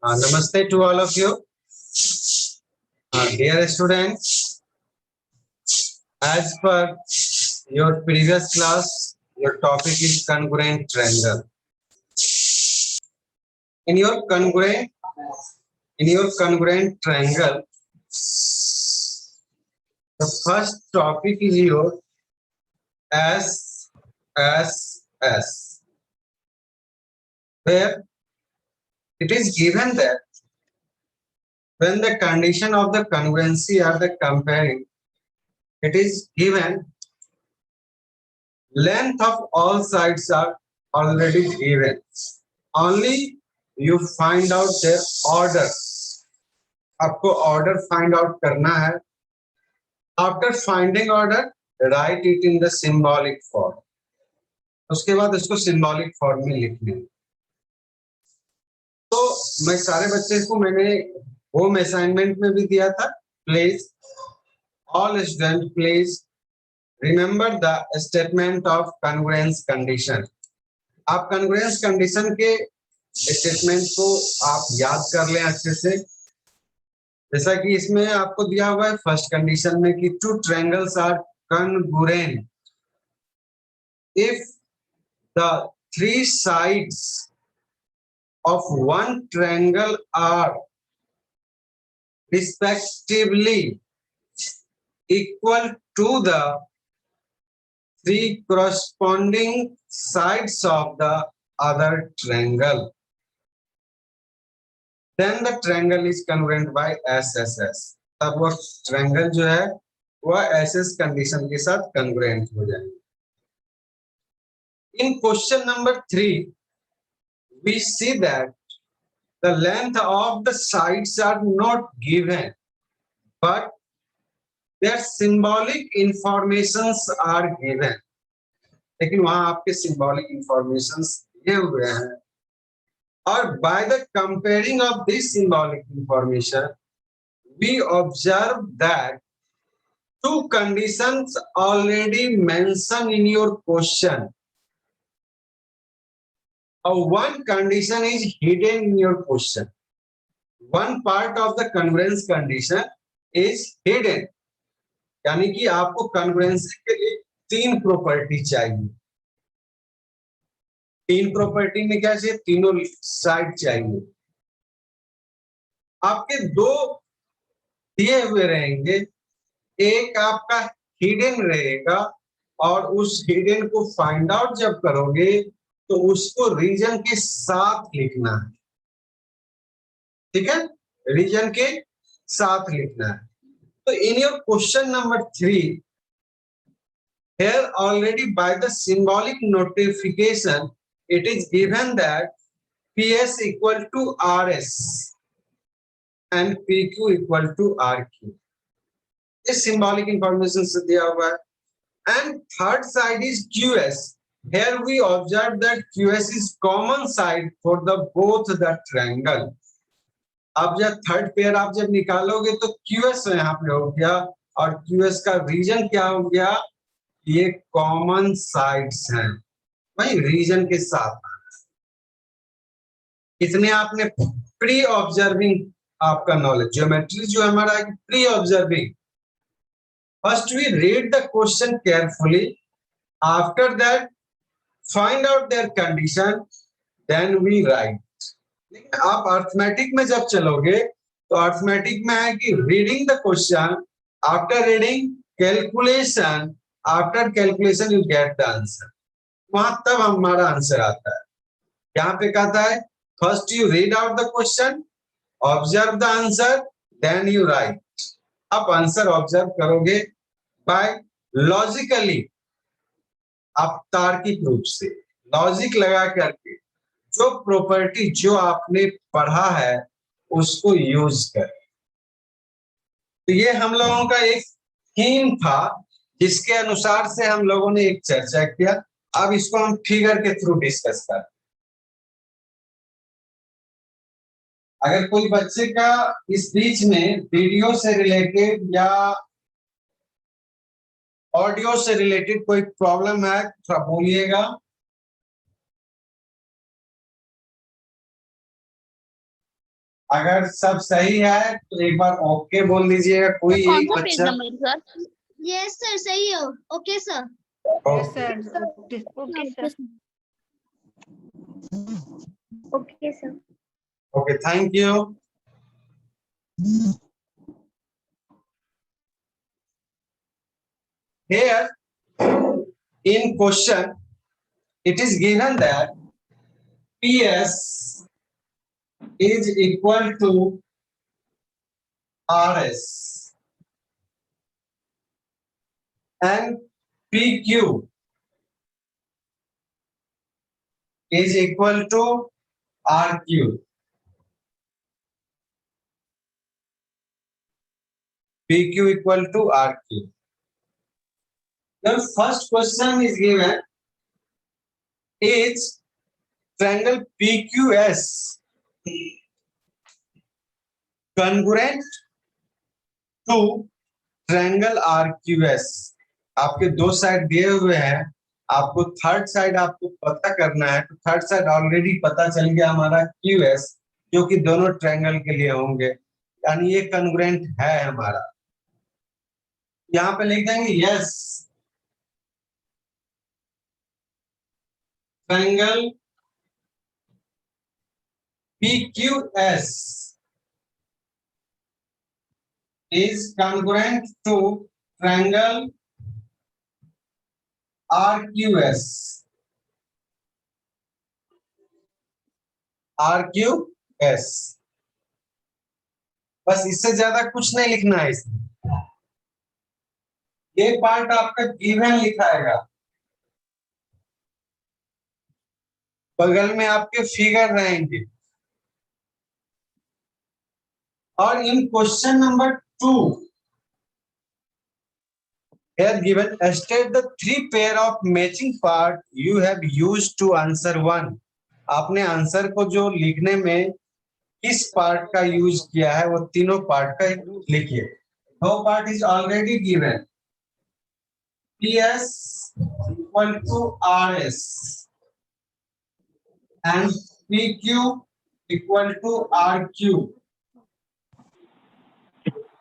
Namaste to all of you. Dear students, as per your previous class, your topic is congruent triangle. In your congruent triangle, the first topic is your SSS, where it is given that when the condition of the congruency or the comparing, it is given length of all sides are already given. Only you find out their order. आपको order find out करना है. After finding order, write it in the symbolic form. उसके बाद इसको symbolic form में लिखने. तो मैं सारे बच्चे को मैंने होम असाइनमेंट में भी दिया था. Please, all students, please remember the statement of congruence condition. आप congruence condition के स्टेटमेंट को आप याद कर लें अच्छे से. जैसा कि इसमें आपको दिया हुआ है फर्स्ट कंडीशन में कि two triangles are congruent if the three sides of one triangle are respectively equal to the three corresponding sides of the other triangle, then the triangle is congruent by SSS. तब वो triangle जो है वह SS condition के साथ congruent हो जाएंगे. In question number 3, we see that the length of the sides are not given, but their symbolic informations are given. लेकिन वहां आपके symbolic informations दिए हुए हैं. और by the comparing of this symbolic information, we observe that two conditions already mentioned in your question. One condition is hidden in your question. One part of the congruence condition is hidden. यानी कि आपको congruency के लिए तीन property चाहिए. तीन property में क्या चाहिए? तीनों साइड चाहिए. आपके दो दिए हुए रहेंगे, एक आपका हिडन रहेगा और उस हिडन को फाइंड आउट जब करोगे तो उसको रीजन के साथ लिखना है. ठीक है, रीजन के साथ लिखना है. तो in your question number 3, here already by the symbolic notification it is given that PS equal to RS and PQ equal to RQ. इस symbolic information से दिया हुआ है. And third side is QS. Here we observe that QS is common side for the both the triangle. अब जब third pair आप जब निकालोगे तो QS यहाँ पे हो गया और QS का रीजन क्या हो गया? ये कॉमन साइड्स हैं, वही रीजन के साथ. इतने आपने प्री ऑब्जर्विंग आपका नॉलेज, ज्योमेट्री जो हमारा है pre observing. First we read the question carefully, after that find out their condition, then we write. लेकिन आप अर्थमेटिक में जब चलोगे तो अर्थमेटिक में है कि reading the question, after reading calculation, after calculation you get the answer. वहां तब हमारा आंसर आता है. यहाँ पे कहता है first you read out the question, observe the answer, then you write. आप आंसर ऑब्जर्व करोगे बाय लॉजिकली, आप तार्किक रूप से लॉजिक लगा करके जो प्रॉपर्टी जो आपने पढ़ा है उसको यूज करें. तो ये हम लोगों का एक थीम था जिसके अनुसार से हम लोगों ने एक चर्चा किया. अब इसको हम फिगर के थ्रू डिस्कस करें. अगर कोई बच्चे का इस बीच में वीडियो से रिलेटेड या ऑडियो से रिलेटेड कोई प्रॉब्लम है थोड़ा बोलिएगा. अगर सब सही है तो एक बार ओके बोल दीजिएगा, कोई कौन एक सा पेज बच्चा। Number sir? यस सर, सही है। Okay sir. Yes okay sir, okay sir. Okay sir. Okay, thank you. Here in question it is given that PS is equal to RS and PQ is equal to RQ. PQ equal to RQ. The first question is given is triangle PQS congruent to triangle RQS। आपके दो side दिए हुए हैं, आपको third side आपको पता करना है। तो थर्ड साइड ऑलरेडी पता चल गया हमारा QS, जो कि दोनों ट्रायंगल के लिए होंगे, यानी ये कॉन्ग्रुएंट है हमारा। यहाँ पे लिख देंगे yes, triangle PQS is congruent to triangle RQS। RQS, बस इससे ज्यादा कुछ नहीं लिखना है इसमें। ये पार्ट आपका गिवन लिखाएगा, बगल में आपके फिगर रहेंगे। और इन question number 2 here given state the three pair of matching part you have used to answer one। आपने आंसर को जो लिखने में किस पार्ट का यूज किया है वो तीनों पार्ट का लिखिए। दो part is already given, PS equal to RS and PQ equal to RQ,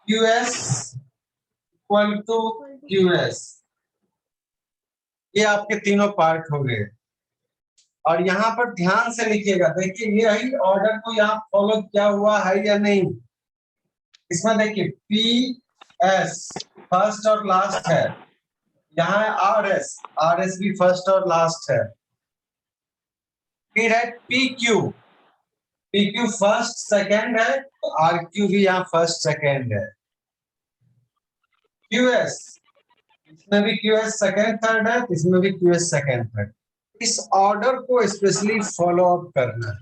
QS equal to QS। ये आपके तीनों पार्ट हो गए। और यहाँ पर ध्यान से लिखिएगा, देखिए यही ऑर्डर को यहाँ फॉलो किया हुआ है या नहीं। इसमें देखिए PS फर्स्ट और लास्ट है, यहाँ है RS भी फर्स्ट और लास्ट है। फिर है PQ फर्स्ट सेकंड है, तो RQ भी यहाँ फर्स्ट सेकंड है। QS, इसमें भी QS सेकंड थर्ड है, इसमें भी QS सेकंड थर्ड। इस ऑर्डर को स्पेशली फॉलो अप करना है।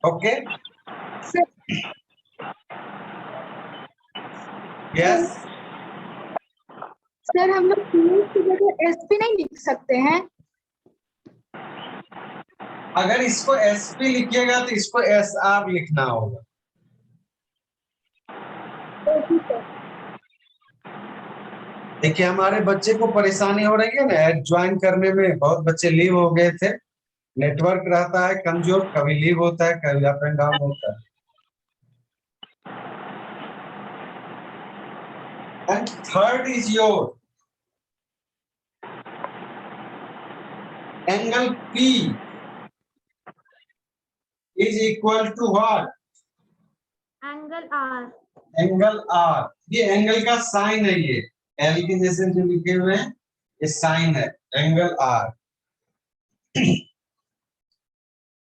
Okay yes. सर हम लोग PS की जगह SP नहीं लिख सकते हैं? अगर इसको SP लिखिएगा तो इसको SR लिखना होगा। देखिए हमारे बच्चे को परेशानी हो रही है ना ऐड ज्वाइन करने में, बहुत बच्चे लीव हो गए थे, नेटवर्क रहता है कमजोर, कभी लीव होता है, कभी अप एंड डाउन होता है। And third is your angle P is equal to what? Angle R। Angle R। ये एंगल का साइन है, ये L के जैसे जो लिखे हुए हैं ये साइन है, एंगल R।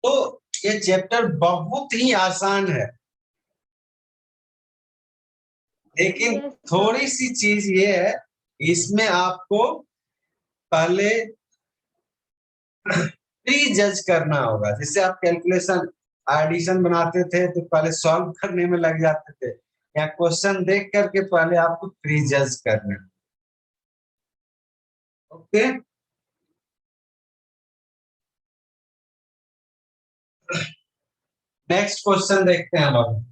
तो ये चैप्टर बहुत ही आसान है, लेकिन थोड़ी सी चीज ये है, इसमें आपको पहले प्री जज करना होगा। जैसे आप कैलकुलेशन एडिशन बनाते थे तो पहले सॉल्व करने में लग जाते थे, या क्वेश्चन देख करके पहले आपको प्री जज करना। ओके नेक्स्ट क्वेश्चन देखते हैं हम अब।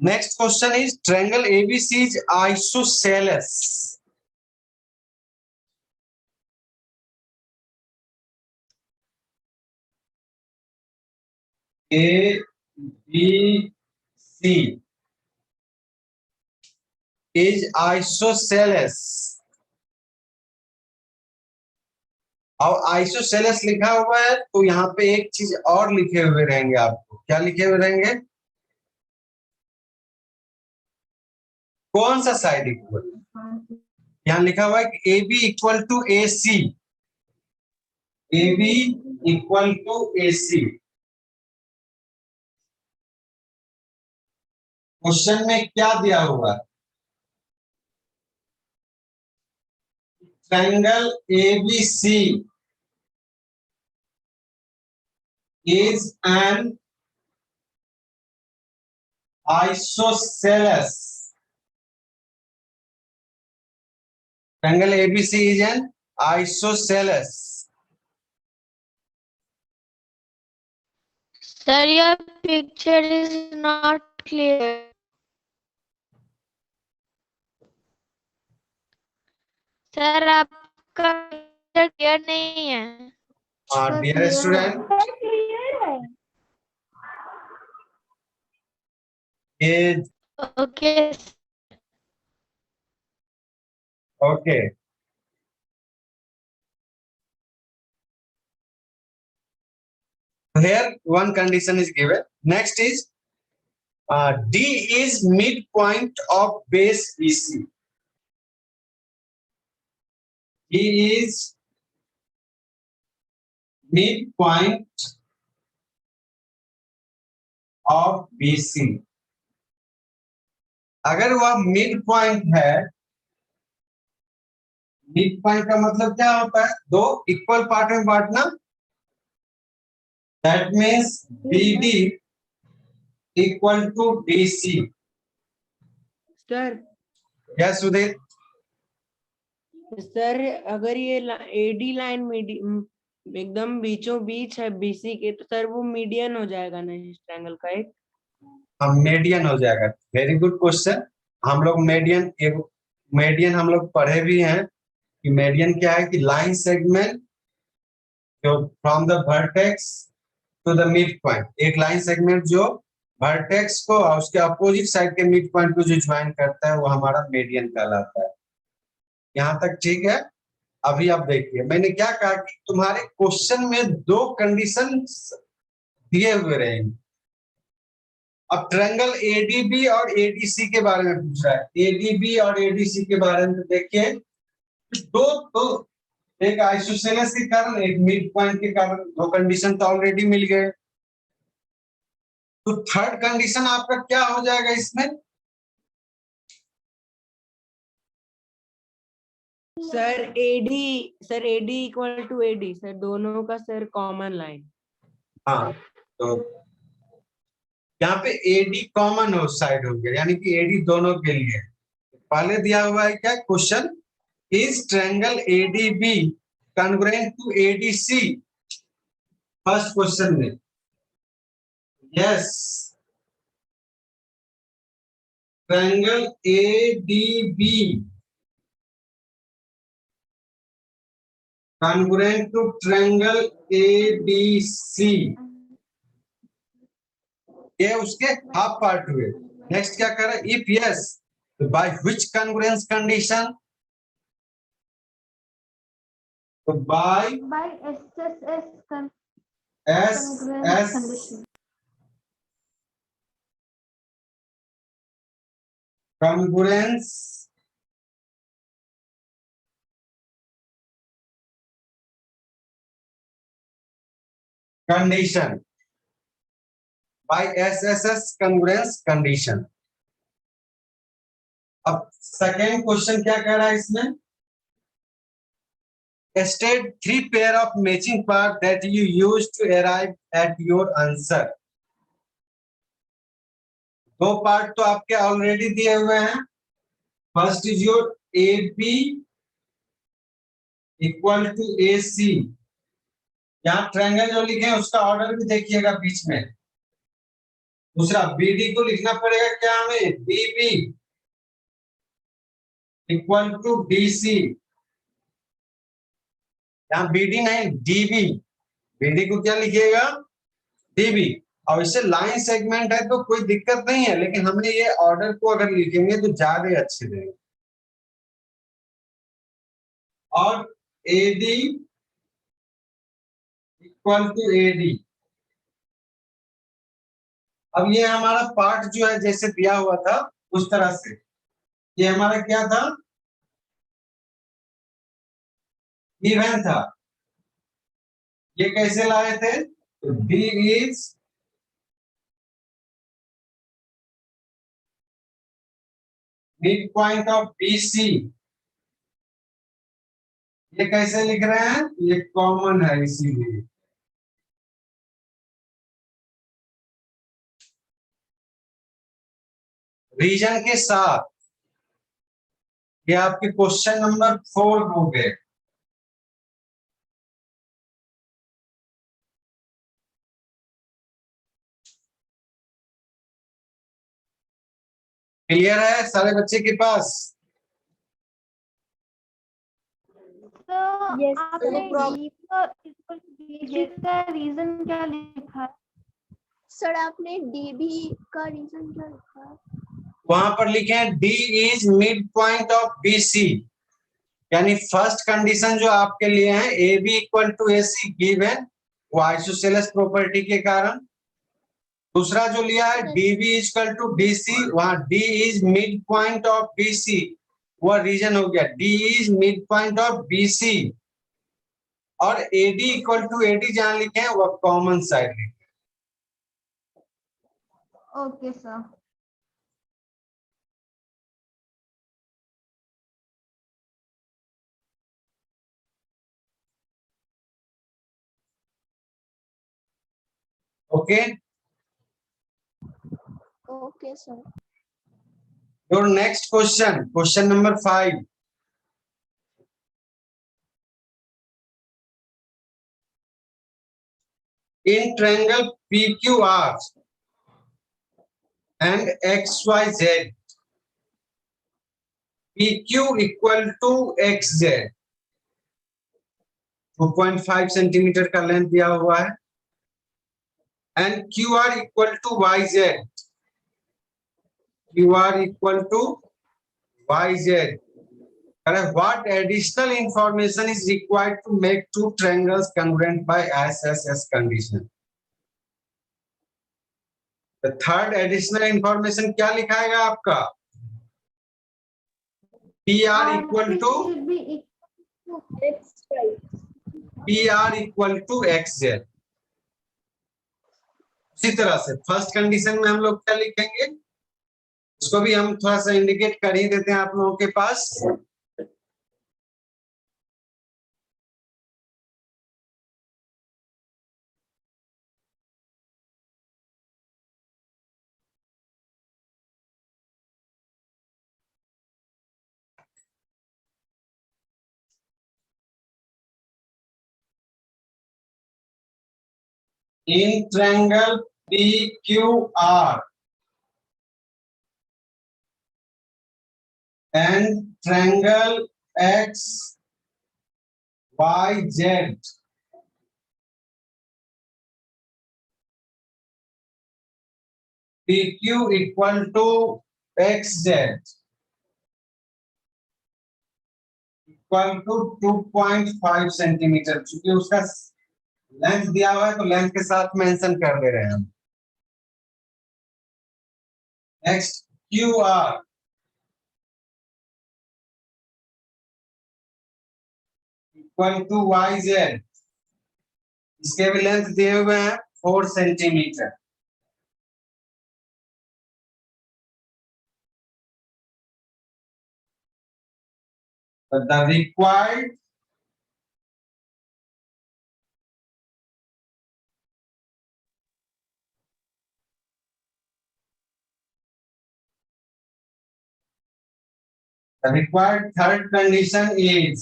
Next question is triangle ABC is isosceles. A B C is isosceles. और आइसोसेलेस लिखा हुआ है तो यहाँ पे एक चीज और लिखे हुए रहेंगे आपको, क्या लिखे हुए रहेंगे? कौन सा साइड इक्वल? यहाँ लिखा हुआ है कि A B equal to A C, A B equal to A C. Question में क्या दिया हुआ है? Triangle ABC is an isosceles. Triangle ABC is an isosceles. Sir, your picture is not clear. Sir आपका पिक्चर क्लियर नहीं है। Dear student, ये okay okay here one condition is given. Next is D is midpoint of base BC. D is midpoint of BC. अगर वह mid point है, mid point का मतलब क्या होता है? दो इक्वल पार्ट में बांटना। That means BD equal to BC। Sir yes Udit. Sir अगर ये एडी लाइन एकदम बीचों बीच है बीसी के, तो सर वो मीडियन हो जाएगा ना इस ट्रायंगल का एक? मीडियन हो जाएगा। Very good question. हम लोग मीडियन हम लोग पढ़े भी हैं कि मीडियन क्या है कि लाइन सेगमेंट जो from the vertex to the mid point, एक लाइन सेगमेंट जो वर्टेक्स को और उसके अपोजिट साइड के मिड पॉइंट को जो ज्वाइन करता है वो हमारा मीडियन कहलाता है। यहाँ तक ठीक है? अभी आप देखिए मैंने क्या कहा कि तुम्हारे क्वेश्चन में दो कंडीशन दिए हुए रहेंगे। अब ट्रायंगल ADB और ADC के बारे में पूछ रहा है। ADB और ADC के बारे में देखिए, तो एक आइसोसेलेस के कारण, एक मिड पॉइंट के कारण, दो कंडीशन तो ऑलरेडी मिल गए। तो थर्ड कंडीशन आपका क्या हो जाएगा इसमें? Sir AD equal to AD, sir दोनों का सर कॉमन लाइन। हाँ, तो यहाँ पे AD कॉमन हो साइड हो गया, यानी कि AD दोनों के लिए। पहले दिया हुआ है क्या question? Is triangle ADB congruent to ADC? First question में yes, triangle ADB congruent to triangle ABC, ये उसके हाफ पार्ट हुए। नेक्स्ट क्या कर रहा है? If yes, by which congruence condition? तो by SS congruence condition, by SSS congruence condition। अब सेकेंड क्वेश्चन क्या कह रहा है इसमें? State 3 pair of matching part that you use to arrive at your answer। दो पार्ट तो आपके ऑलरेडी दिए हुए हैं। First is your AB equal to AC। यहाँ ट्रायंगल जो लिखे हैं उसका ऑर्डर भी देखिएगा बीच में। दूसरा BD को लिखना पड़ेगा क्या हमें, DB इक्वल टू DC। यहाँ BD नहीं, DB। BD को क्या लिखिएगा, DB। और इससे लाइन सेगमेंट है तो कोई दिक्कत नहीं है, लेकिन हमने ये ऑर्डर को अगर लिखेंगे तो ज्यादा अच्छे रहेंगे। और AD इक्वल टू AD। अब ये हमारा पार्ट जो है जैसे दिया हुआ था उस तरह से, ये हमारा क्या था, गिवन था। ये कैसे लाए थे, तो D is mid point of BC। ये कैसे लिख रहे हैं, ये कॉमन है इसीलिए। रीजन के साथ। ये आपके क्वेश्चन नंबर 4 हो गए। क्लियर है सारे बच्चे के पास। Yes, आपने sir. D का रीजन क्या लिखा है? सर आपने DB का रीजन क्या लिखा है? वहां पर लिखे हैं D is mid point of BC, यानी फर्स्ट कंडीशन जो आपके लिए है AB equal to AC given, वो आइसोसेलेस प्रॉपर्टी के कारण। दूसरा जो लिया है DB इक्वल टू DC, वहां D is mid point of BC, वह रीजन हो गया D is mid point of BC। और AD इक्वल टू AD जहां लिखे हैं वह कॉमन साइड लिखे। Okay sir. Okay, Okay, sir. Your next question, question number 5। In triangle PQR and XYZ, PQ equal to XZ, 2.5 centimetre का length दिया हुआ है, and QR equal to YZ, QR equal to YZ। What additional information is required to make two triangles congruent by SSS condition? The third additional information क्या लिखाएगा आपका, PR equal to PR equal to XZ। उसी तरह से first condition में हम लोग क्या लिखेंगे, उसको भी हम थोड़ा सा इंडिकेट कर ही देते हैं आप लोगों के पास। In triangle PQR and triangle XYZ, PQ equal to XZ equal to 2.5 centimetre. चूंकि उसका लेंथ दिया हुआ है तो लेंथ के साथ मेंशन कर दे रहे हैं हम। Next QR equal to YZ, इसके भी लेंथ दिए हुए हैं 4 centimetre. The required third condition is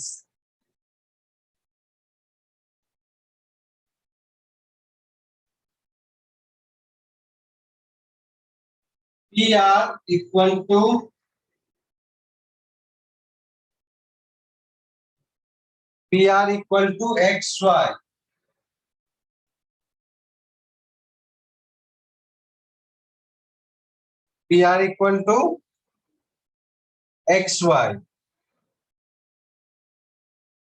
PR equal to XY. PR equal to XY.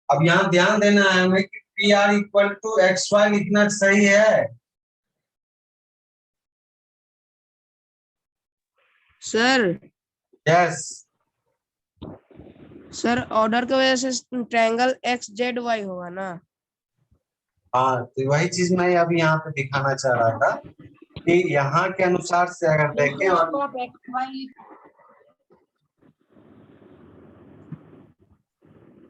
अब यहां ध्यान देना है हमें कि PR इक्वल टू XY लिखना सही है। सर यस सर ऑर्डर की वजह से ट्रायंगल XZY होगा ना। हाँ, तो वही चीज मैं अभी यहाँ पे दिखाना चाह रहा था कि यहाँ के अनुसार से अगर देखें और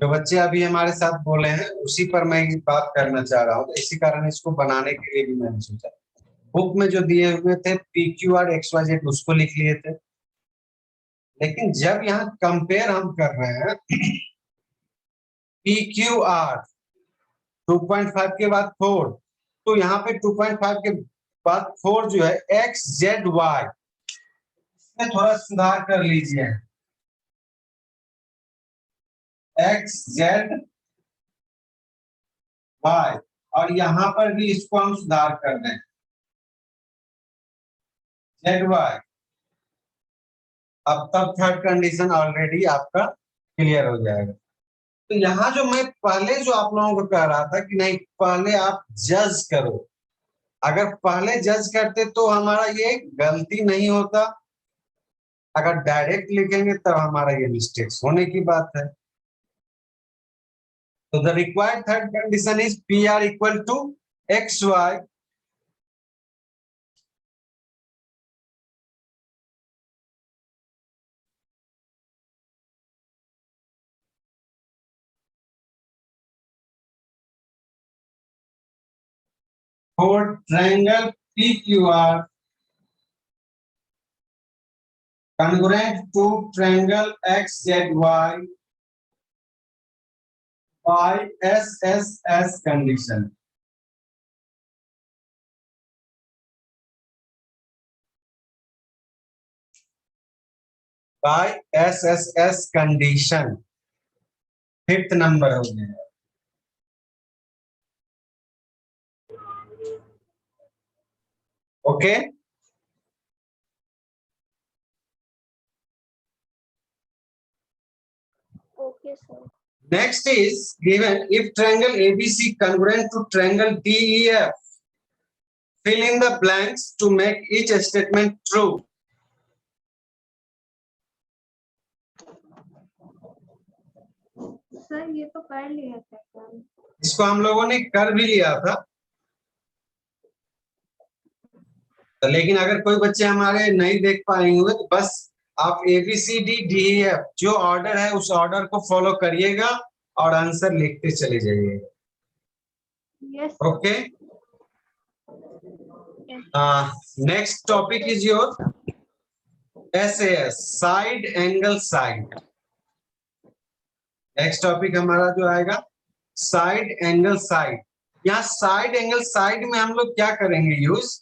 जो बच्चे अभी हमारे साथ बोले हैं उसी पर मैं बात करना चाह रहा हूँ, तो इसी कारण इसको बनाने के लिए भी मैंने सोचा। बुक में जो दिए हुए थे PQR XYZ उसको लिख लिए थे, लेकिन जब यहाँ कंपेयर हम कर रहे हैं PQR 2.5 के बाद 4, तो यहाँ पे 2.5 के बाद 4 जो है XZY, इसमें थोड़ा सुधार कर लीजिए। XZY और यहाँ पर भी इसको हम सुधार कर दें ZY। अब तब थर्ड कंडीशन ऑलरेडी आपका क्लियर हो जाएगा। तो यहाँ जो मैं पहले जो आप लोगों को कह रहा था कि नहीं, पहले आप जज करो। अगर पहले जज करते तो हमारा ये गलती नहीं होता, अगर डायरेक्ट लिखेंगे तब हमारा ये मिस्टेक्स होने की बात है। तो the required third condition is PR equal to XY for triangle PQR congruent to triangle XZY by SSS condition. By SSS condition, fifth number हो गया। Okay, Okay, sir. next is given if triangle ABC congruent to triangle DEF, fill in the blanks to make each statement true. Sir ये तो कर लिया था काम। इसको हम लोगों ने कर भी लिया था, लेकिन अगर कोई बच्चे हमारे नहीं देख पाए हुए तो बस आप ABCDDEF जो ऑर्डर है उस ऑर्डर को फॉलो करिएगा और आंसर लिखते चले जाइएगा। Yes okay, next topic is your SAS side angle side. Next topic हमारा जो आएगा साइड एंगल साइड। यहाँ साइड एंगल साइड में हम लोग क्या करेंगे यूज,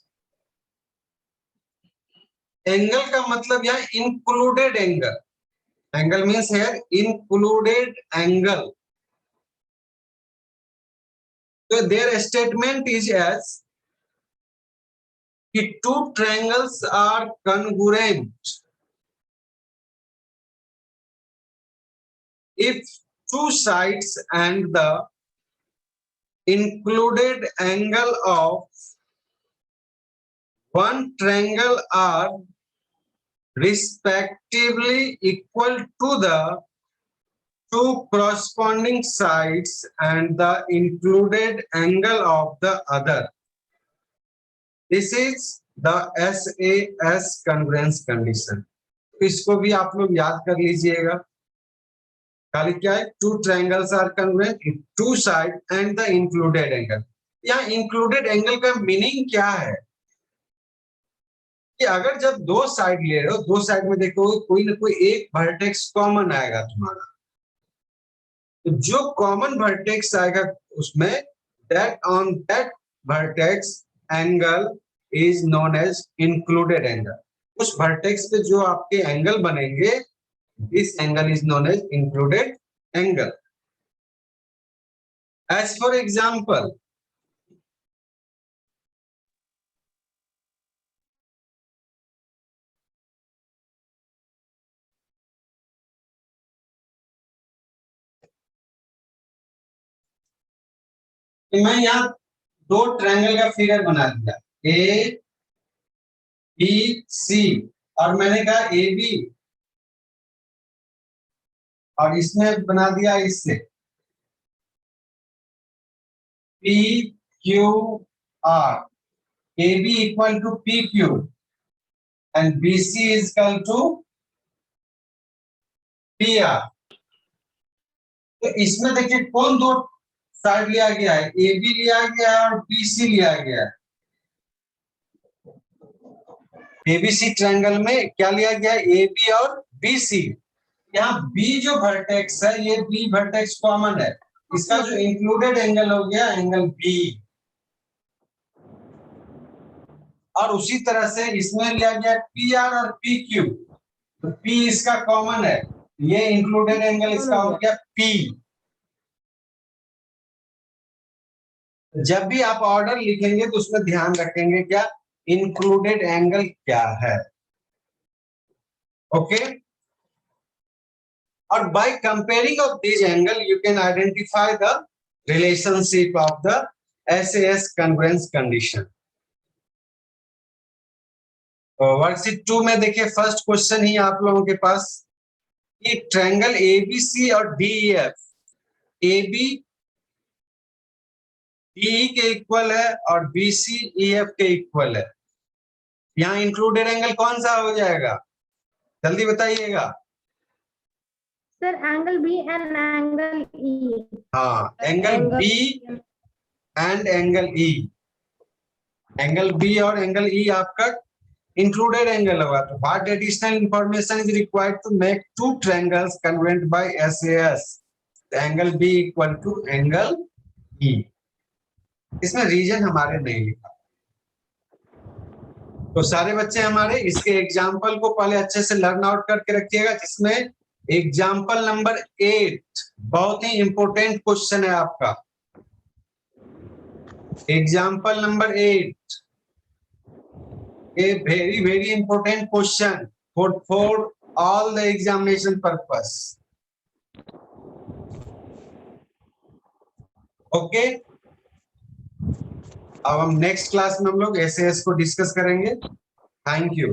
एंगल का मतलब यहाँ included angle, angle means here included angle. तो देयर स्टेटमेंट इज एज कि two triangles are congruent if two sides and the included angle of one triangle are respectively equal to the two corresponding sides and the included angle of the other. This is the SAS congruence condition. इसको भी आप लोग याद कर लीजिएगा। खाली क्या है, two triangles are congruent if two side and the included angle. यहाँ इंक्लूडेड एंगल का मीनिंग क्या है कि अगर जब दो साइड ले रहे हो, दो साइड में देखो कोई ना कोई एक वर्टेक्स कॉमन आएगा तुम्हारा, तो जो कॉमन वर्टेक्स आएगा उसमें that on that vertex angle is known as included angle. उस वर्टेक्स पे जो आपके एंगल बनेंगे, this angle is known as included angle. As for example, मैं यहाँ दो ट्रायंगल का फिगर बना दिया, ए बी सी, और मैंने कहा ए बी, और इसमें बना दिया इससे P Q R, A B equal to P Q and B C is equal to P R. तो इसमें देखिए कौन दो साइड लिया गया है, ए बी लिया गया है और बी सी लिया गया है. एबीसी ट्रायंगल में क्या लिया गया है, ए बी और बी सी. यहाँ बी जो वर्टेक्स है, ये बी वर्टेक्स कॉमन है, इसका जो इंक्लूडेड एंगल हो गया एंगल बी. और उसी तरह से इसमें लिया गया पी आर और पी क्यू, तो पी इसका कॉमन है, ये इंक्लूडेड एंगल इसका हो गया पी. जब भी आप ऑर्डर लिखेंगे तो उसमें ध्यान रखेंगे क्या, इंक्लूडेड एंगल क्या है. ओके. और by comparing of this angle you can identify the relationship of the SAS convergence condition. Worksheet 2 में देखिए फर्स्ट क्वेश्चन ही आप लोगों के पास, कि ट्रायंगल ABC और DEF, AB DE के इक्वल है और BC EF के इक्वल है. यहाँ इंक्लूडेड एंगल कौन सा हो जाएगा, जल्दी बताइएगा. Sir angle B and angle E. हाँ, angle B and angle E. Angle B और एंगल E आपका इंक्लूडेड एंगल होगा. तो what additional information is required to make two triangles convergent by SAS. Angle B equal to angle E. इसमें reason हमारे नहीं लिखा. तो सारे बच्चे हमारे इसके एग्जाम्पल को पहले अच्छे से लर्न आउट करके रखिएगा, जिसमें एग्जाम्पल नंबर 8 बहुत ही इंपॉर्टेंट क्वेश्चन है आपका. Example number 8 a very important question for all the examination purpose. Okay. अब हम नेक्स्ट क्लास में हम लोग SAS को डिस्कस करेंगे. Thank you.